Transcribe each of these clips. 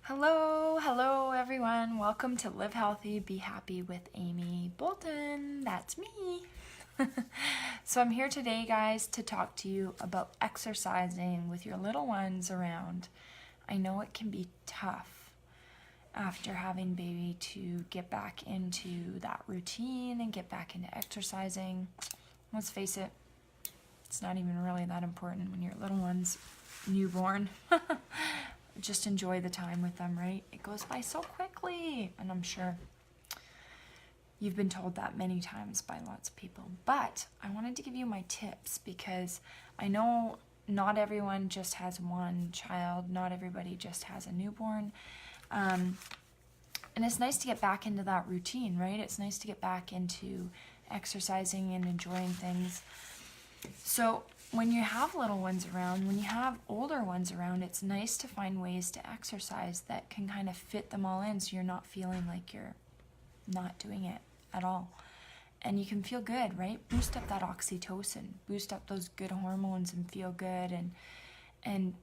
Hello everyone. Welcome to Live Healthy, Be Happy with Amy Bolton. That's me. So I'm here today, guys, to talk to you about exercising with your little ones around. I know it can be tough after having baby to get back into that routine and get back into exercising. Let's face it, it's not even really that important when your little one's newborn. Just enjoy the time with them, right? It goes by so quickly, and I'm sure you've been told that many times by lots of people. But I wanted to give you my tips because I know not everyone just has one child, not everybody just has a newborn, and it's nice to get back into that routine, right? It's nice to get back into exercising and enjoying things. So when you have little ones around, when you have older ones around, it's nice to find ways to exercise that can kind of fit them all in so you're not feeling like you're not doing it at all. And you can feel good, right? Boost up that oxytocin, boost up those good hormones and feel good, and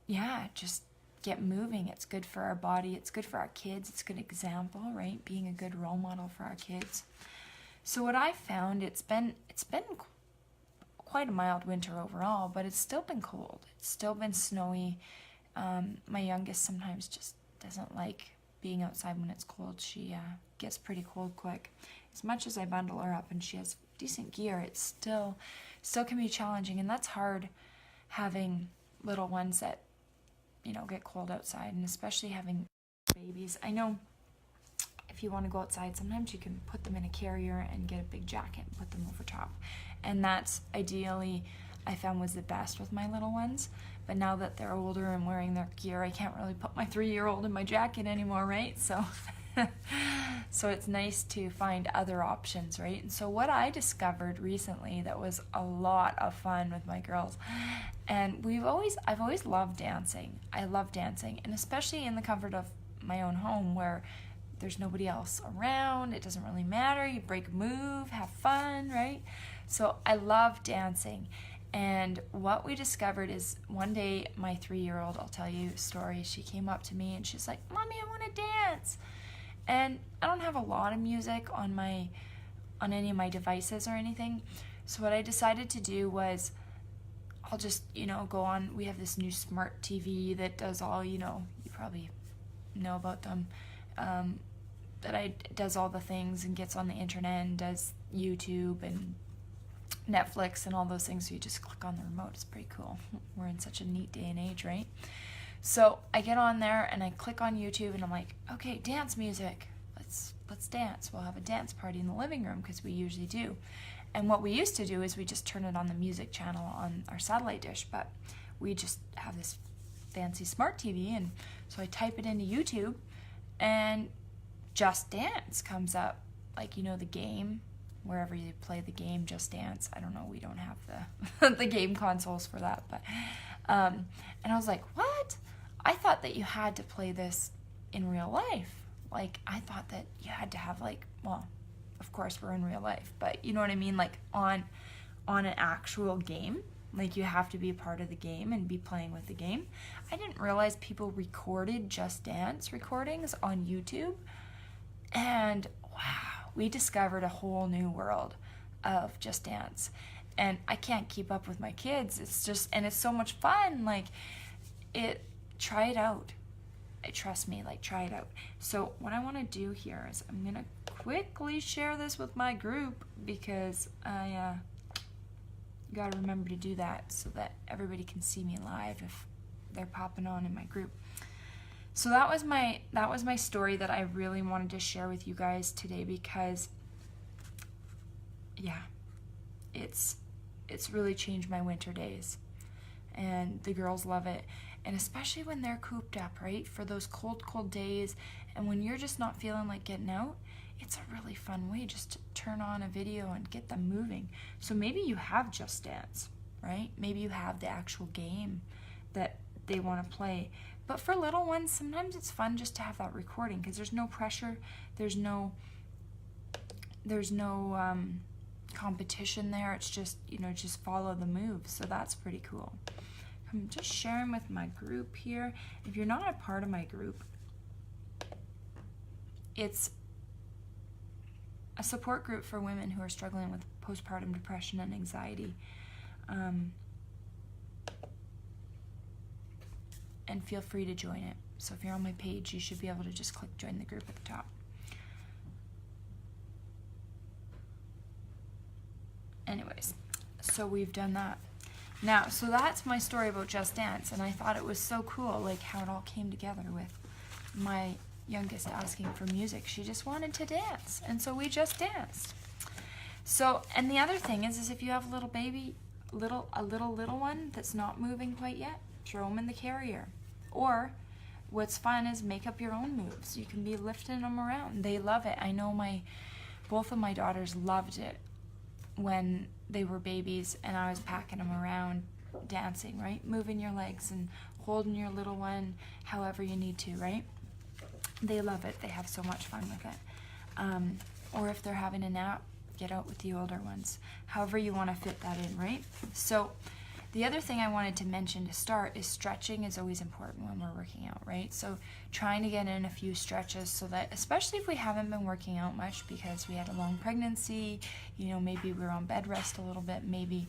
yeah, just get moving. It's good for our body, it's good for our kids, it's a good example, right? Being a good role model for our kids. So what I found, it's been quite a mild winter overall, but it's still been cold. It's still been snowy. My youngest sometimes just doesn't like being outside when it's cold. She gets pretty cold quick. As much as I bundle her up and she has decent gear, it still can be challenging, and that's hard having little ones that, you know, get cold outside, and especially having babies. I know if you want to go outside, sometimes you can put them in a carrier and get a big jacket and put them over top. And that's ideally, I found, was the best with my little ones. But now that they're older and wearing their gear, I can't really put my 3-year-old in my jacket anymore, right? So, so it's nice to find other options, right? And so what I discovered recently that was a lot of fun with my girls, and I've always loved dancing. I love dancing, and especially in the comfort of my own home where there's nobody else around. It doesn't really matter. You break a move, have fun, right? So I love dancing. And what we discovered is one day my 3-year-old, I'll tell you a story, she came up to me and she's like, "Mommy, I want to dance." And I don't have a lot of music on any of my devices or anything. So what I decided to do was I'll just, go on. We have this new smart TV that does all, you probably know about them. Does all the things and gets on the internet and does YouTube and Netflix and all those things. So you just click on the remote. It's pretty cool. We're in such a neat day and age, right? So I get on there and I click on YouTube and I'm like, okay, dance music. Let's dance. We'll have a dance party in the living room because we usually do. And what we used to do is we just turn it on the music channel on our satellite dish, but we just have this fancy smart TV, and so I type it into YouTube and Just Dance comes up, like, the game, wherever you play the game, Just Dance. I don't know, we don't have the the game consoles for that, but and I was like, what? I thought that you had to play this in real life. Like, I thought that you had to have, like, well, of course we're in real life, but you know what I mean, like on an actual game. Like, you have to be a part of the game and be playing with the game. I didn't realize people recorded Just Dance recordings on YouTube. And wow, we discovered a whole new world of Just Dance. And I can't keep up with my kids. And it's so much fun. Like, try it out. Trust me, try it out. So what I want to do here is I'm going to quickly share this with my group because I got to remember to do that so that everybody can see me live if they're popping on in my group. So that was my story that I really wanted to share with you guys today because, yeah, it's really changed my winter days, and the girls love it, and especially when they're cooped up, right, for those cold days, and when you're just not feeling like getting out, it's a really fun way just to turn on a video and get them moving. So maybe you have Just Dance, right? Maybe you have the actual game that they want to play. But for little ones, sometimes it's fun just to have that recording because there's no pressure, there's no competition there. It's just, just follow the moves. So that's pretty cool. I'm just sharing with my group here. If you're not a part of my group, it's a support group for women who are struggling with postpartum depression and anxiety. And feel free to join it. So if you're on my page, you should be able to just click join the group at the top. Anyways, so we've done that. Now, so that's my story about Just Dance, and I thought it was so cool, like how it all came together with my youngest asking for music. She just wanted to dance, and so we just danced. So, and the other thing is if you have a little baby, a little one that's not moving quite yet, throw them in the carrier. Or what's fun is make up your own moves. You can be lifting them around. They love it. I know both of my daughters loved it when they were babies and I was packing them around dancing, right? Moving your legs and holding your little one however you need to, right? They love it. They have so much fun with it. Or if they're having a nap, get out with the older ones. However you want to fit that in, right? So the other thing I wanted to mention to start is stretching is always important when we're working out, right? So trying to get in a few stretches so that, especially if we haven't been working out much because we had a long pregnancy, maybe we're on bed rest a little bit, maybe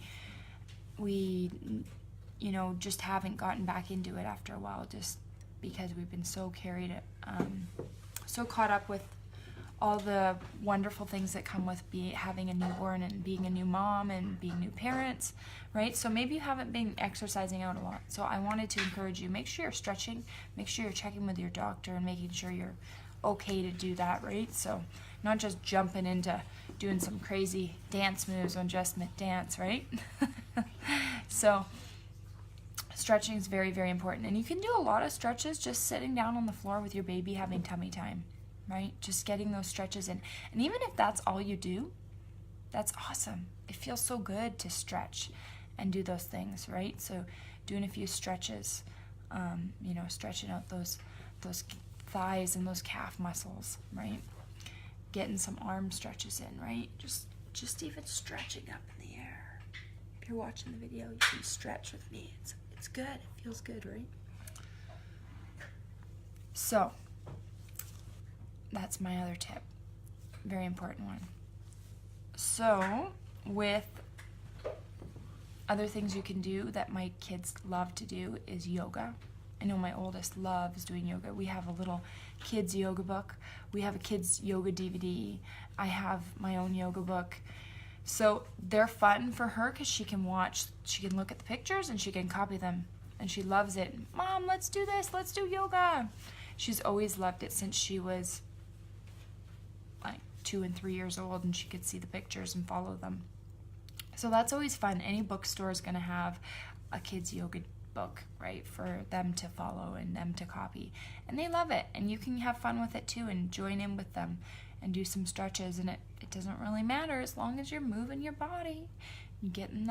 we, just haven't gotten back into it after a while just because we've been so so caught up with all the wonderful things that come with having a newborn and being a new mom and being new parents, right? So maybe you haven't been exercising out a lot. So I wanted to encourage you, make sure you're stretching, make sure you're checking with your doctor and making sure you're okay to do that, right? So not just jumping into doing some crazy dance moves on Just Dance, right? So stretching is very, very important. And you can do a lot of stretches just sitting down on the floor with your baby having tummy time, right? Just getting those stretches in. And even if that's all you do, that's awesome. It feels so good to stretch and do those things, right? So doing a few stretches, stretching out those thighs and those calf muscles, right? Getting some arm stretches in, right? Just even stretching up in the air. If you're watching the video, you can stretch with me. It's good. It feels good, right? So that's my other tip. Very important one. So with other things you can do that my kids love to do is yoga. I know my oldest loves doing yoga. We have a little kids yoga book. We have a kids yoga DVD. I have my own yoga book. So they're fun for her because she can look at the pictures and she can copy them. And she loves it. Mom, let's do this. Let's do yoga. She's always loved it since she was like 2 and 3 years old and she could see the pictures and follow them. So that's always fun. Any bookstore is going to have a kids yoga book, right, for them to follow and them to copy. And they love it. And you can have fun with it too and join in with them and do some stretches. And it doesn't really matter as long as you're moving your body. You're getting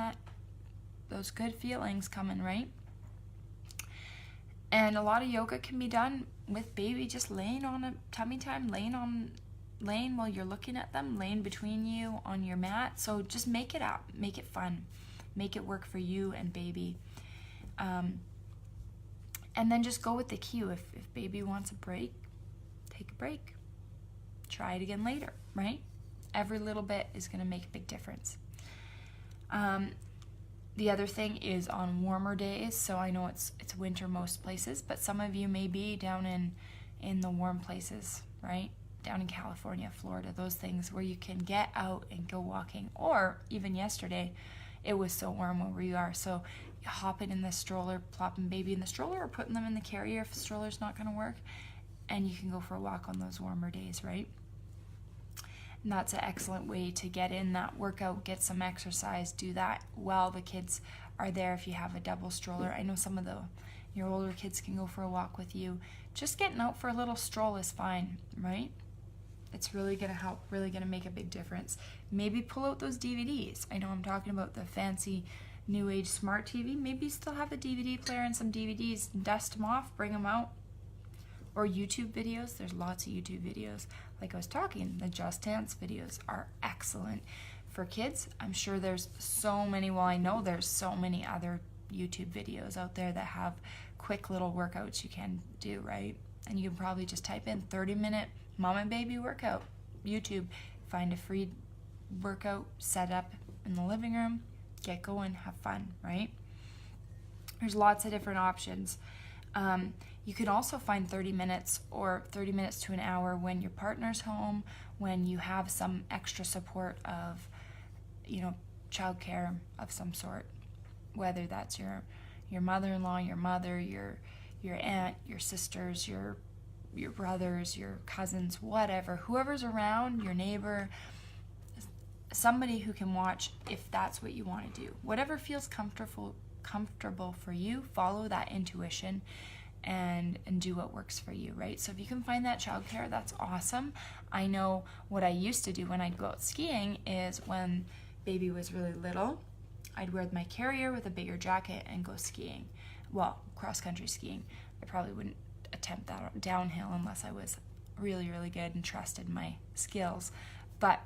those good feelings coming, right? And a lot of yoga can be done with baby just laying on a tummy time, laying while you're looking at them, laying between you on your mat. So just make it up, make it fun, make it work for you and baby. And then just go with the cue. If baby wants a break, take a break. Try it again later, right? Every little bit is going to make a big difference. The other thing is on warmer days. So I know it's winter most places, but some of you may be down in the warm places, right? Down in California, Florida, those things where you can get out and go walking. Or even yesterday, it was so warm where you are. So hopping in the stroller, plopping baby in the stroller, or putting them in the carrier if the stroller's not going to work. And you can go for a walk on those warmer days, right? And that's an excellent way to get in that workout, get some exercise, do that while the kids are there if you have a double stroller. I know some of your older kids can go for a walk with you. Just getting out for a little stroll is fine, right? It's really going to help, really going to make a big difference. Maybe pull out those DVDs. I know I'm talking about the fancy new age smart TV. Maybe still have a DVD player and some DVDs. Dust them off, bring them out. Or YouTube videos. There's lots of YouTube videos. Like I was talking, the Just Dance videos are excellent for kids. I'm sure there's so many, I know there's so many other YouTube videos out there that have quick little workouts you can do, right? And you can probably just type in 30-minute Mom and baby workout, YouTube. Find a free workout set up in the living room. Get going, have fun, right? There's lots of different options. You can also find 30 minutes or 30 minutes to an hour when your partner's home, when you have some extra support of, childcare of some sort, whether that's your mother-in-law, your mother, your aunt, your sisters, your brothers, your cousins, whatever, whoever's around, your neighbor, somebody who can watch if that's what you want to do. Whatever feels comfortable for you, follow that intuition and do what works for you, right? So if you can find that childcare, that's awesome. I know what I used to do when I'd go out skiing is when baby was really little, I'd wear my carrier with a bigger jacket and go skiing. Well, cross-country skiing. I probably wouldn't attempt that downhill unless I was really, really good and trusted my skills. But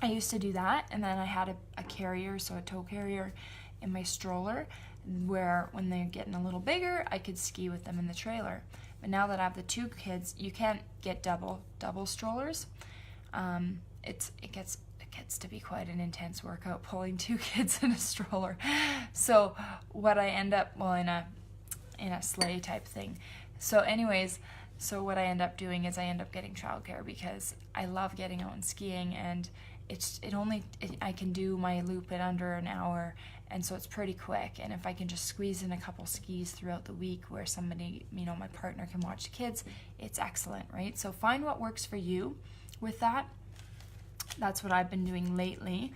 I used to do that, and then I had a carrier, so a tow carrier in my stroller, where when they're getting a little bigger, I could ski with them in the trailer. But now that I have the 2 kids, you can't get double strollers. It gets to be quite an intense workout pulling 2 kids in a stroller. So what I end up, in a sleigh type thing. So anyways, what I end up doing is I end up getting childcare because I love getting out and skiing, and I can do my loop in under an hour, and so it's pretty quick. And if I can just squeeze in a couple skis throughout the week where somebody, my partner can watch the kids, it's excellent, right? So find what works for you with that. That's what I've been doing lately.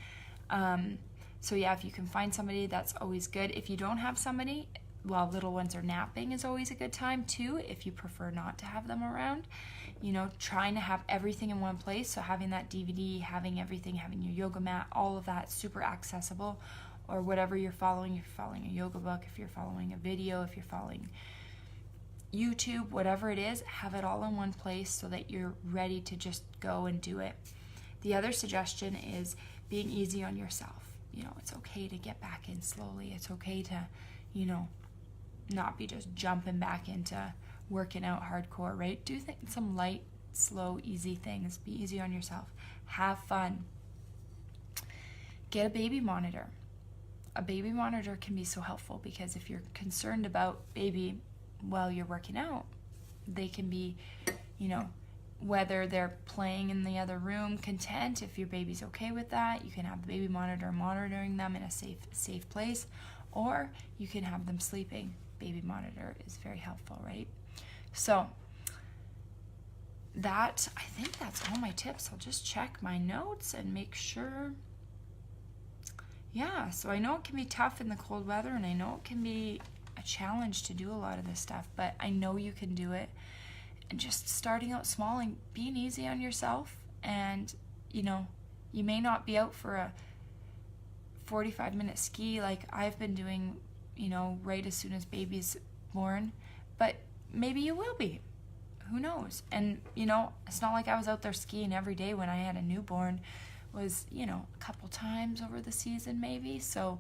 So yeah, if you can find somebody, that's always good. If you don't have somebody, while little ones are napping is always a good time too, if you prefer not to have them around. Trying to have everything in one place. So having that DVD, having everything, having your yoga mat, all of that super accessible, or whatever you're following. If you're following a yoga book, if you're following a video, if you're following YouTube, whatever it is, have it all in one place so that you're ready to just go and do it. The other suggestion is being easy on yourself. It's okay to get back in slowly. It's okay to, not be just jumping back into working out hardcore, right? Do some light, slow, easy things. Be easy on yourself. Have fun. Get a baby monitor. A baby monitor can be so helpful because if you're concerned about baby while you're working out, they can be, whether they're playing in the other room content, if your baby's okay with that, you can have the baby monitor monitoring them in a safe place, or you can have them sleeping. Baby monitor is very helpful, right? So I think that's all my tips. I'll just check my notes and make sure. Yeah, so I know it can be tough in the cold weather, and I know it can be a challenge to do a lot of this stuff, but I know you can do it. And just starting out small and being easy on yourself. And, you may not be out for a 45-minute ski like I've been doing, right as soon as baby's born, but maybe you will be. Who knows? And, it's not like I was out there skiing every day when I had a newborn. Was, a couple times over the season maybe. So,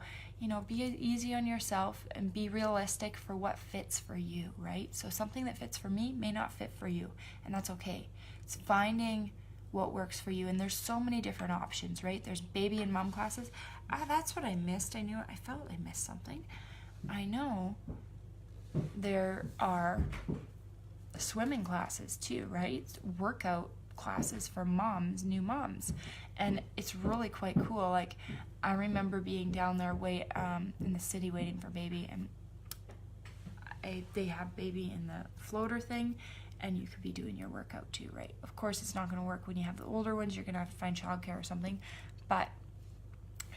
be easy on yourself and be realistic for what fits for you, right? So something that fits for me may not fit for you, and that's okay. It's finding what works for you, and there's so many different options, right? There's baby and mom classes. That's what I missed. I felt I missed something. I know there are swimming classes too, right? Workout classes for new moms, and it's really quite cool. Like, I remember being down there in the city waiting for baby, and they have baby in the floater thing, and you could be doing your workout too, right? Of course, it's not going to work when you have the older ones. You're going to have to find childcare or something, but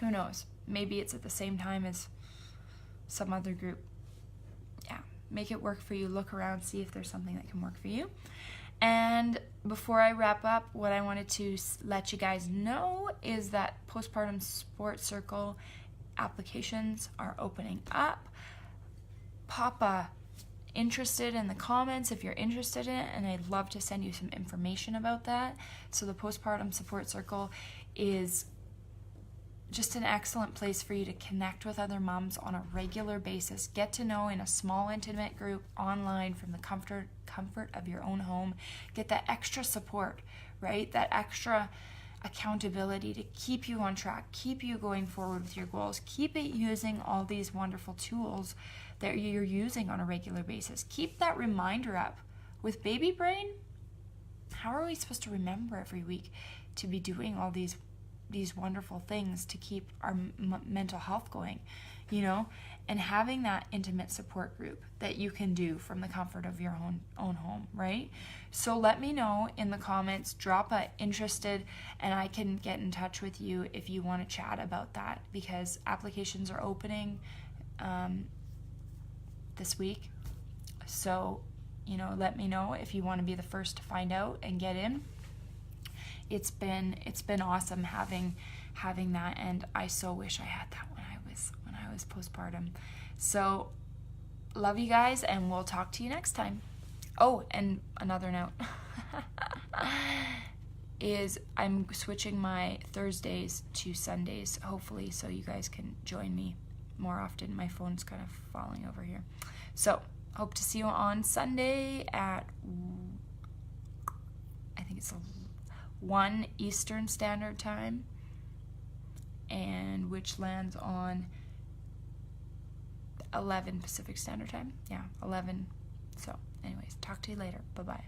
who knows? Maybe it's at the same time as some other group. Yeah, make it work for you. Look around, see if there's something that can work for you. And before I wrap up, what I wanted to let you guys know is that Postpartum Support Circle applications are opening up. Papa interested in the comments if you're interested in it, and I'd love to send you some information about that. So the Postpartum Support Circle is just an excellent place for you to connect with other moms on a regular basis. Get to know in a small, intimate group online from the comfort of your own home. Get that extra support, right? That extra accountability to keep you on track, keep you going forward with your goals, keep it using all these wonderful tools that you're using on a regular basis. Keep that reminder up. With baby brain, how are we supposed to remember every week to be doing all these wonderful things to keep our mental health going, you know? And having that intimate support group that you can do from the comfort of your own home, right? So let me know in the comments, drop a interested, and I can get in touch with you if you want to chat about that, because applications are opening this week. So, you know, let me know if you want to be the first to find out and get in. It's been awesome having that, and I so wish I had that when I was postpartum. So love you guys, and we'll talk to you next time. Oh, and another note is I'm switching my Thursdays to Sundays, hopefully, so you guys can join me more often. My phone's kind of falling over here. So hope to see you on Sunday at, I think it's 1 Eastern Standard Time, and which lands on 11 Pacific Standard Time. Yeah, 11. So anyways, talk to you later. Bye-bye.